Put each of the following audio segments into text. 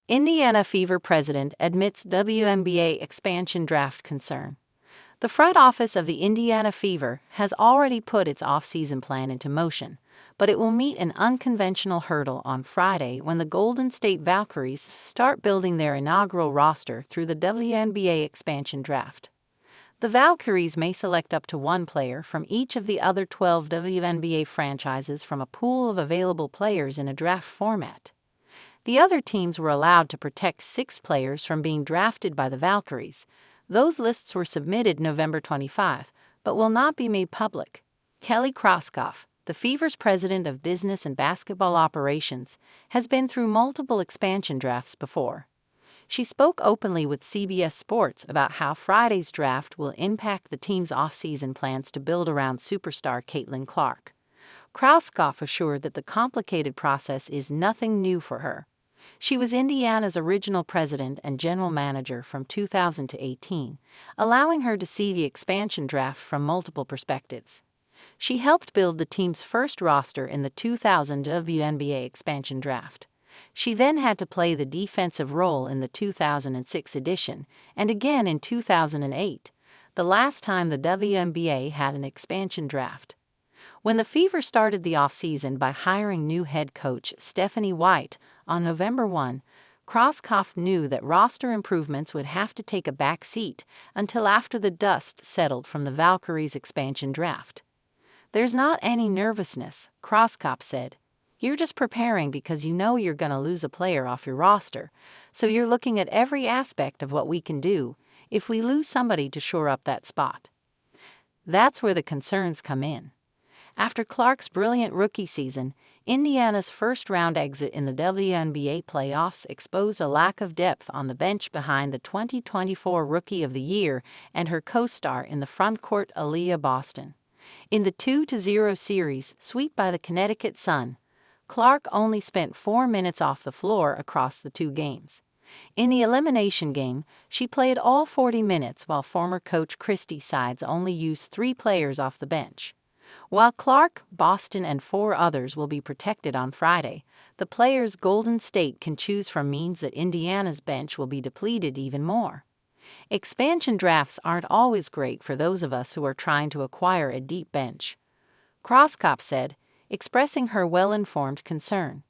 Indiana Fever president admits WNBA Expansion Draft concern. The front office of the Indiana Fever has already put its offseason plan into motion, but it will meet an unconventional hurdle on Friday when the Golden State Valkyries start building their inaugural roster through the WNBA Expansion Draft. The Valkyries may select up to one player from each of the other 12 WNBA franchises from a pool of available players in a draft format. The other teams were allowed to protect 6 players from being drafted by the Valkyries. Those lists were submitted November 25, but will not be made public. Kelly Kroskoff, the Fever's president of business and basketball operations, has been through multiple expansion drafts before. She spoke openly with CBS Sports about how Friday's draft will impact the team's offseason plans to build around superstar Caitlin Clark. Kroskoff assured that the complicated process is nothing new for her. She was Indiana's original president and general manager from 2000 to 18, allowing her to see the expansion draft from multiple perspectives. She helped build the team's first roster in the 2000 WNBA Expansion Draft. She then had to play the defensive role in the 2006 edition and again in 2008, the last time the WNBA had an expansion draft. When the Fever started the offseason by hiring new head coach Stephanie White on November 1, Kroskoff knew that roster improvements would have to take a back seat until after the dust settled from the Valkyries' expansion draft. "There's not any nervousness," Kroskoff said. "You're just preparing because you know you're going to lose a player off your roster, so you're looking at every aspect of what we can do if we lose somebody to shore up that spot." That's where the concerns come in. After Clark's brilliant rookie season, Indiana's first-round exit in the WNBA playoffs exposed a lack of depth on the bench behind the 2024 Rookie of the Year and her co-star in the frontcourt Aaliyah Boston. In the 2-0 series sweep by the Connecticut Sun, Clark only spent 4 minutes off the floor across the 2 games. In the elimination game, she played all 40 minutes while former coach Christie Sides only used 3 players off the bench. While Clark, Boston, and 4 others will be protected on Friday, the players Golden State can choose from means that Indiana's bench will be depleted even more. Expansion drafts aren't always great for those of us who are trying to acquire a deep bench, Kroskoff said, expressing her well-informed concern.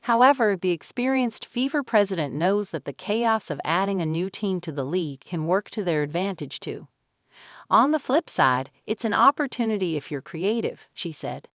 However, the experienced Fever president knows that the chaos of adding a new team to the league can work to their advantage too. "On the flip side, it's an opportunity if you're creative," she said.